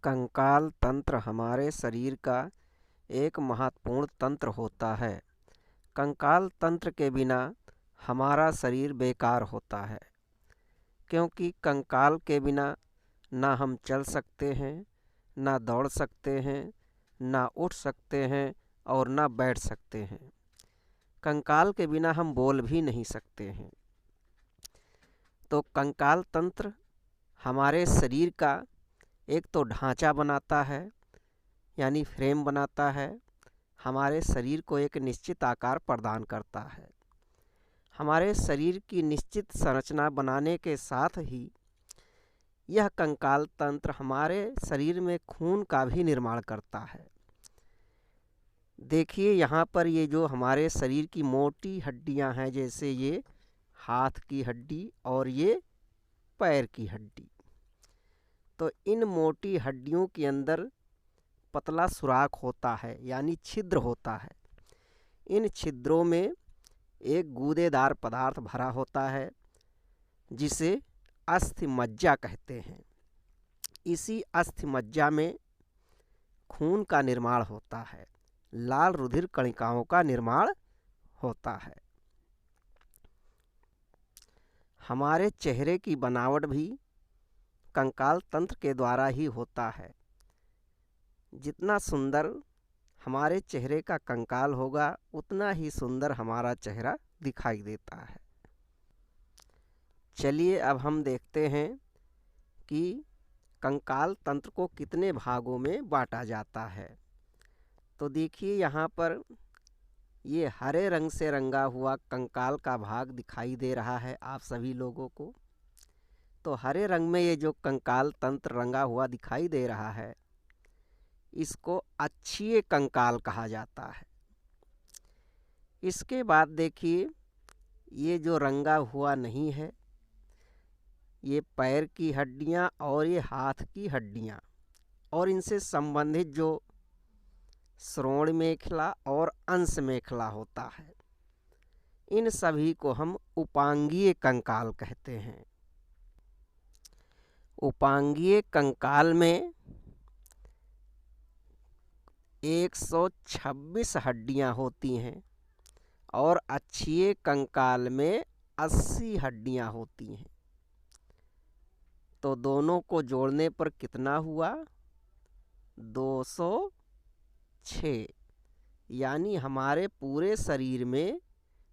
कंकाल तंत्र हमारे शरीर का एक महत्वपूर्ण तंत्र होता है। कंकाल तंत्र के बिना हमारा शरीर बेकार होता है, क्योंकि कंकाल के बिना ना हम चल सकते हैं, ना दौड़ सकते हैं, ना उठ सकते हैं और ना बैठ सकते हैं। कंकाल के बिना हम बोल भी नहीं सकते हैं। तो कंकाल तंत्र हमारे शरीर का एक तो ढांचा बनाता है, यानी फ्रेम बनाता है। हमारे शरीर को एक निश्चित आकार प्रदान करता है। हमारे शरीर की निश्चित संरचना बनाने के साथ ही यह कंकाल तंत्र हमारे शरीर में खून का भी निर्माण करता है। देखिए यहाँ पर ये जो हमारे शरीर की मोटी हड्डियाँ हैं, जैसे ये हाथ की हड्डी और ये पैर की हड्डी, तो इन मोटी हड्डियों के अंदर पतला सुराख होता है, यानी छिद्र होता है। इन छिद्रों में एक गूदेदार पदार्थ भरा होता है, जिसे अस्थि मज्जा कहते हैं। इसी अस्थि मज्जा में खून का निर्माण होता है, लाल रुधिर कणिकाओं का निर्माण होता है। हमारे चेहरे की बनावट भी कंकाल तंत्र के द्वारा ही होता है। जितना सुंदर हमारे चेहरे का कंकाल होगा, उतना ही सुंदर हमारा चेहरा दिखाई देता है। चलिए अब हम देखते हैं कि कंकाल तंत्र को कितने भागों में बांटा जाता है। तो देखिए यहाँ पर ये हरे रंग से रंगा हुआ कंकाल का भाग दिखाई दे रहा है आप सभी लोगों को। तो हरे रंग में ये जो कंकाल तंत्र रंगा हुआ दिखाई दे रहा है, इसको अक्षीय कंकाल कहा जाता है। इसके बाद देखिए ये जो रंगा हुआ नहीं है, ये पैर की हड्डियां और ये हाथ की हड्डियां और इनसे संबंधित जो श्रोण मेखला और अंश मेखला होता है, इन सभी को हम उपांगीय कंकाल कहते हैं। उपांगीय कंकाल में 126 हड्डियां होती हैं और अक्षीय कंकाल में 80 हड्डियां होती हैं। तो दोनों को जोड़ने पर कितना हुआ? 206। यानी हमारे पूरे शरीर में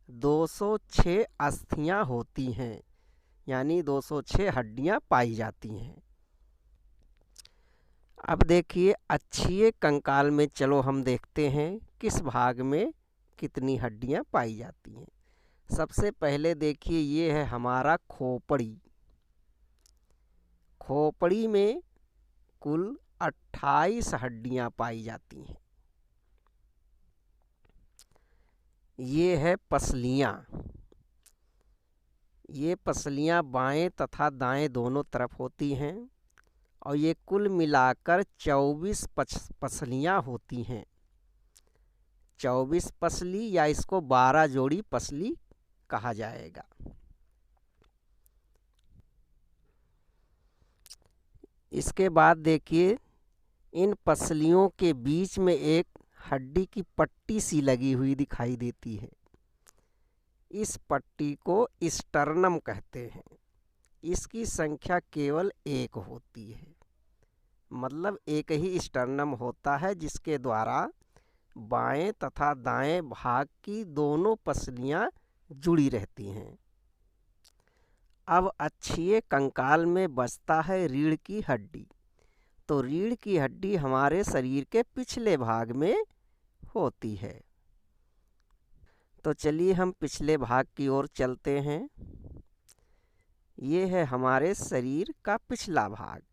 206 अस्थियां होती हैं, यानी 206 हड्डियां पाई जाती हैं। अब देखिए अक्षीय कंकाल में चलो हम देखते हैं किस भाग में कितनी हड्डियां पाई जाती हैं। सबसे पहले देखिए ये है हमारा खोपड़ी। खोपड़ी में कुल 28 हड्डियां पाई जाती हैं। ये है पसलियां। ये पसलियां बाएं तथा दाएं दोनों तरफ होती हैं और ये कुल मिलाकर 24 पसलियां होती हैं। 24 पसली या इसको 12 जोड़ी पसली कहा जाएगा। इसके बाद देखिए इन पसलियों के बीच में एक हड्डी की पट्टी सी लगी हुई दिखाई देती है। इस पट्टी को स्टर्नम कहते हैं। इसकी संख्या केवल 1 होती है, मतलब एक ही स्टर्नम होता है जिसके द्वारा बाएं तथा दाएं भाग की दोनों पसलियां जुड़ी रहती हैं। अब अक्षीय कंकाल में बचता है रीढ़ की हड्डी। तो रीढ़ की हड्डी हमारे शरीर के पिछले भाग में होती है। तो चलिए हम पिछले भाग की ओर चलते हैं। ये है हमारे शरीर का पिछला भाग।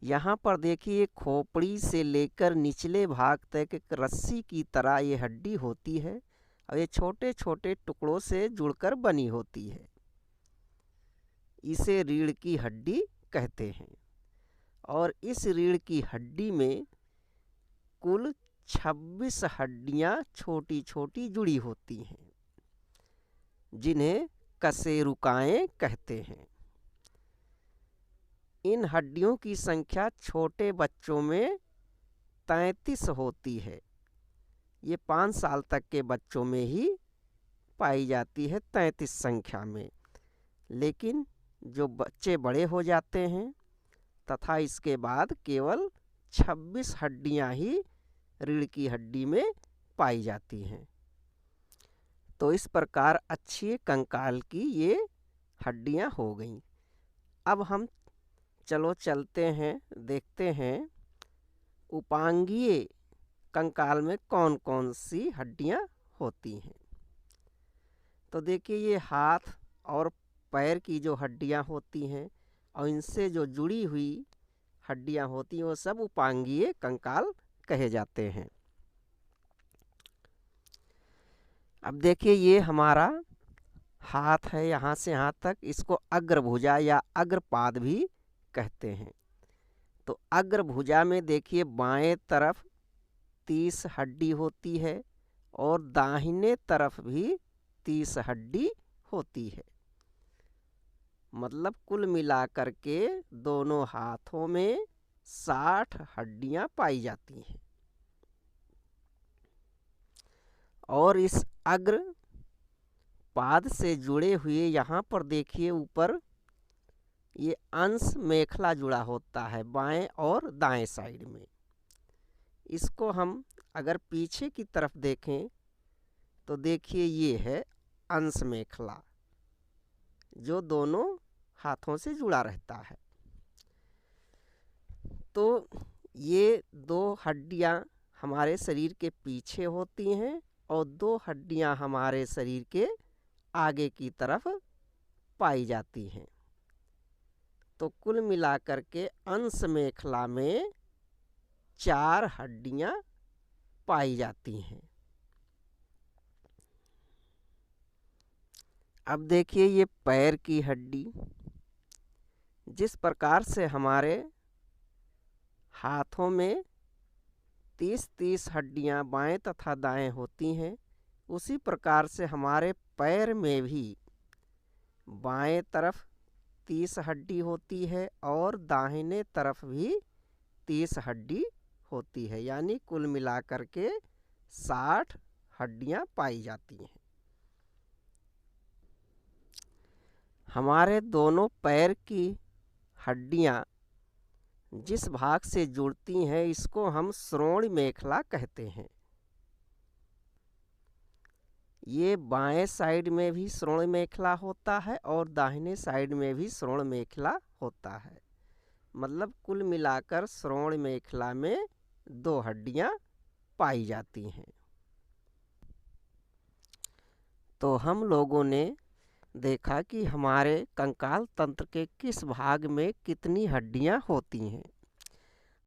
यहाँ पर देखिए खोपड़ी से लेकर निचले भाग तक एक रस्सी की तरह ये हड्डी होती है और ये छोटे छोटे टुकड़ों से जुड़कर बनी होती है। इसे रीढ़ की हड्डी कहते हैं। और इस रीढ़ की हड्डी में कुल 26 हड्डियां छोटी छोटी जुड़ी होती हैं, जिन्हें कशेरुकाएं कहते हैं। इन हड्डियों की संख्या छोटे बच्चों में 33 होती है। ये 5 साल तक के बच्चों में ही पाई जाती है 33 संख्या में। लेकिन जो बच्चे बड़े हो जाते हैं तथा इसके बाद केवल 26 हड्डियां ही रीढ़ की हड्डी में पाई जाती हैं। तो इस प्रकार अक्षीय कंकाल की ये हड्डियां हो गईं। अब हम चलते हैं, देखते हैं उपांगीय कंकाल में कौन कौन सी हड्डियां होती हैं। तो देखिए, ये हाथ और पैर की जो हड्डियां होती हैं और इनसे जो जुड़ी हुई हड्डियां होती हैं वो सब उपांगीय कंकाल कहे जाते हैं। अब देखिए, ये हमारा हाथ है, यहाँ से यहाँ तक, इसको अग्रभुजा या अग्रपाद भी कहते हैं। तो अग्रभुजा में देखिए बाएं तरफ 30 हड्डी होती है और दाहिने तरफ भी 30 हड्डी होती है। मतलब कुल मिलाकर के दोनों हाथों में 60 हड्डियां पाई जाती हैं। और इस अग्र पाद से जुड़े हुए यहाँ पर देखिए ऊपर ये अंश मेखला जुड़ा होता है बाएं और दाएं साइड में। इसको हम अगर पीछे की तरफ देखें तो देखिए ये है अंश मेखला जो दोनों हाथों से जुड़ा रहता है। तो ये 2 हड्डियां हमारे शरीर के पीछे होती हैं और 2 हड्डियां हमारे शरीर के आगे की तरफ पाई जाती हैं। तो कुल मिलाकर के अंश मेखला में 4 हड्डियां पाई जाती हैं। अब देखिए ये पैर की हड्डी, जिस प्रकार से हमारे हाथों में 30-30 हड्डियां बाएं तथा दाएं होती हैं, उसी प्रकार से हमारे पैर में भी बाएं तरफ 30 हड्डी होती है और दाहिने तरफ भी 30 हड्डी होती है। यानी कुल मिलाकर के 60 हड्डियां पाई जाती हैं। हमारे दोनों पैर की हड्डियां जिस भाग से जुड़ती हैं इसको हम श्रोण मेखला कहते हैं। ये बाएं साइड में भी श्रोण मेखला होता है और दाहिने साइड में भी श्रोण मेखला होता है। मतलब कुल मिलाकर श्रोण मेखला में 2 हड्डियां पाई जाती हैं। तो हम लोगों ने देखा कि हमारे कंकाल तंत्र के किस भाग में कितनी हड्डियां होती हैं।